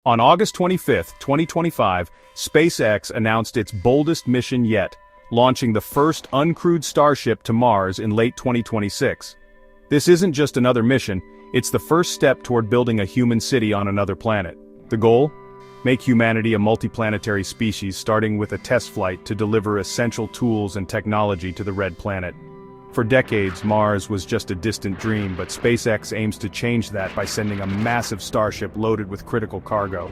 On August 25, 2025, SpaceX announced its boldest mission yet, launching the first uncrewed Starship to Mars in late 2026. This isn't just another mission, it's the first step toward building a human city on another planet. The goal? Make humanity a multiplanetary species, starting with a test flight to deliver essential tools and technology to the Red Planet. For decades, Mars was just a distant dream, but SpaceX aims to change that by sending a massive Starship loaded with critical cargo.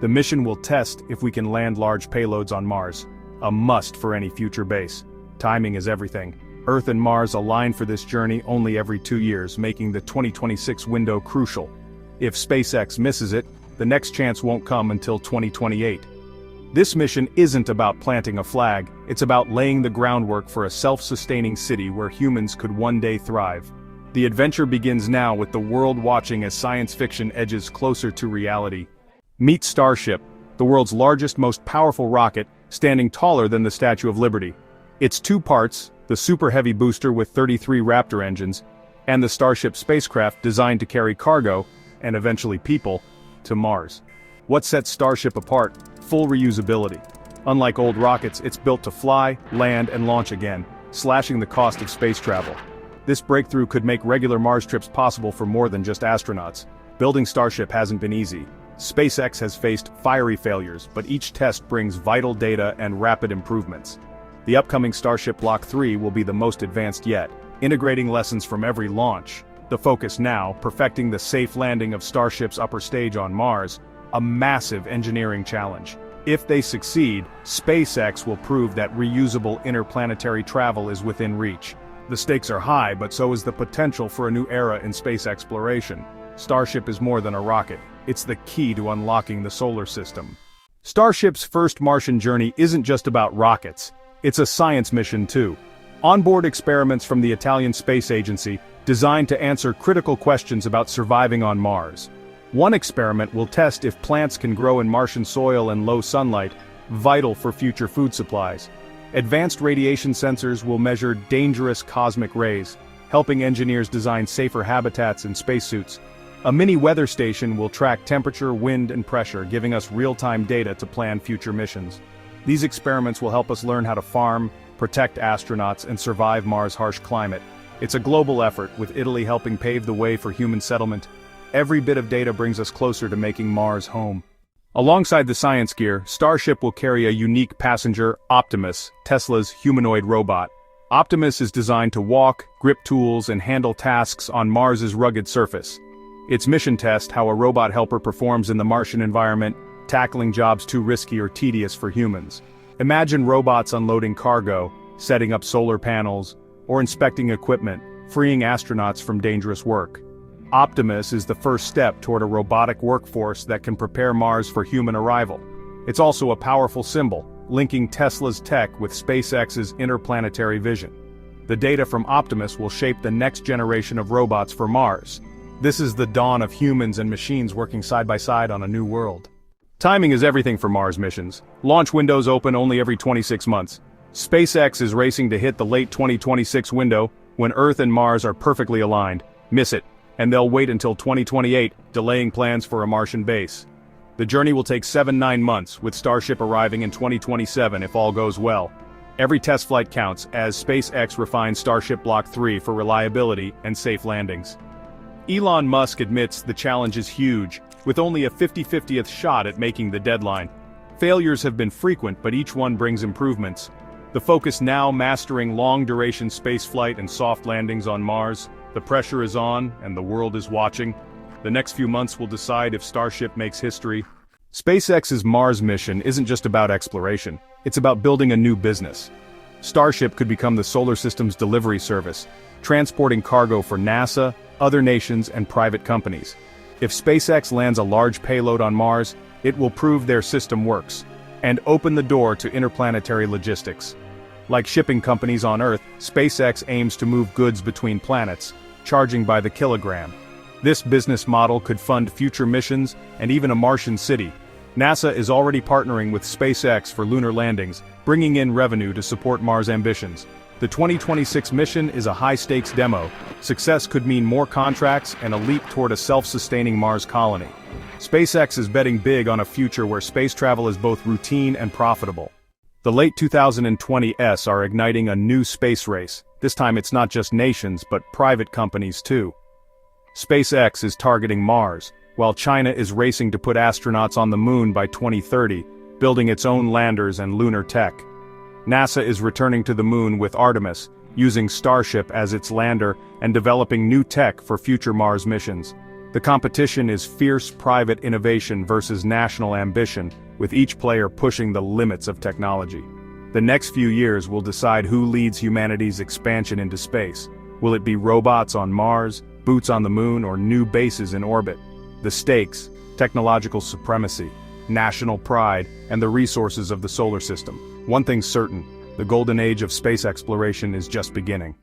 The mission will test if we can land large payloads on Mars, a must for any future base. Timing is everything. Earth and Mars align for this journey only every 2 years, making the 2026 window crucial. If SpaceX misses it, the next chance won't come until 2028. This mission isn't about planting a flag, it's about laying the groundwork for a self-sustaining city where humans could one day thrive. The adventure begins now, with the world watching as science fiction edges closer to reality. Meet Starship, the world's largest, most powerful rocket, standing taller than the Statue of Liberty. It's 2 parts, the Super Heavy booster with 33 Raptor engines, and the Starship spacecraft designed to carry cargo, and eventually people, to Mars. What sets Starship apart? Full reusability. Unlike old rockets, it's built to fly, land, and launch again, slashing the cost of space travel. This breakthrough could make regular Mars trips possible for more than just astronauts. Building Starship hasn't been easy. SpaceX has faced fiery failures, but each test brings vital data and rapid improvements. The upcoming Starship Block 3 will be the most advanced yet, integrating lessons from every launch. The focus now, perfecting the safe landing of Starship's upper stage on Mars, a massive engineering challenge. If they succeed, SpaceX will prove that reusable interplanetary travel is within reach. The stakes are high, but so is the potential for a new era in space exploration. Starship is more than a rocket, it's the key to unlocking the solar system. Starship's first Martian journey isn't just about rockets, it's a science mission too. Onboard experiments from the Italian Space Agency, designed to answer critical questions about surviving on Mars. One experiment will test if plants can grow in Martian soil and low sunlight, vital for future food supplies. Advanced radiation sensors will measure dangerous cosmic rays, helping engineers design safer habitats in spacesuits. A mini weather station will track temperature, wind, and pressure, giving us real-time data to plan future missions. These experiments will help us learn how to farm, protect astronauts, and survive Mars' harsh climate. It's a global effort, with Italy helping pave the way for human settlement. Every bit of data brings us closer to making Mars home. Alongside the science gear, Starship will carry a unique passenger, Optimus, Tesla's humanoid robot. Optimus is designed to walk, grip tools, and handle tasks on Mars's rugged surface. Its mission tests how a robot helper performs in the Martian environment, tackling jobs too risky or tedious for humans. Imagine robots unloading cargo, setting up solar panels, or inspecting equipment, freeing astronauts from dangerous work. Optimus is the first step toward a robotic workforce that can prepare Mars for human arrival. It's also a powerful symbol, linking Tesla's tech with SpaceX's interplanetary vision. The data from Optimus will shape the next generation of robots for Mars. This is the dawn of humans and machines working side by side on a new world. Timing is everything for Mars missions. Launch windows open only every 26 months. SpaceX is racing to hit the late 2026 window, when Earth and Mars are perfectly aligned. Miss it, and they'll wait until 2028, delaying plans for a Martian base. The journey will take 7-9 months, with Starship arriving in 2027 if all goes well. Every test flight counts, as SpaceX refines Starship Block 3 for reliability and safe landings. Elon Musk admits the challenge is huge, with only a 50/50th shot at making the deadline. Failures have been frequent, but each one brings improvements. The focus now mastering long-duration spaceflight and soft landings on Mars. The pressure is on, and the world is watching. The next few months will decide if Starship makes history. SpaceX's Mars mission isn't just about exploration, it's about building a new business. Starship could become the solar system's delivery service, transporting cargo for NASA, other nations, and private companies. If SpaceX lands a large payload on Mars, it will prove their system works, and open the door to interplanetary logistics. Like shipping companies on Earth, SpaceX aims to move goods between planets, charging by the kilogram. This business model could fund future missions and even a Martian city. NASA is already partnering with SpaceX for lunar landings, bringing in revenue to support Mars ambitions. The 2026 mission is a high-stakes demo. Success could mean more contracts and a leap toward a self-sustaining Mars colony. SpaceX is betting big on a future where space travel is both routine and profitable. The late 2020s are igniting a new space race. This time it's not just nations, but private companies too. SpaceX is targeting Mars, while China is racing to put astronauts on the moon by 2030, building its own landers and lunar tech. NASA is returning to the moon with Optimus, using Starship as its lander and developing new tech for future Mars missions. The competition is fierce private innovation versus national ambition, with each player pushing the limits of technology. The next few years will decide who leads humanity's expansion into space. Will it be robots on Mars, boots on the moon, or new bases in orbit? The stakes, technological supremacy, national pride, and the resources of the solar system. One thing's certain, the golden age of space exploration is just beginning.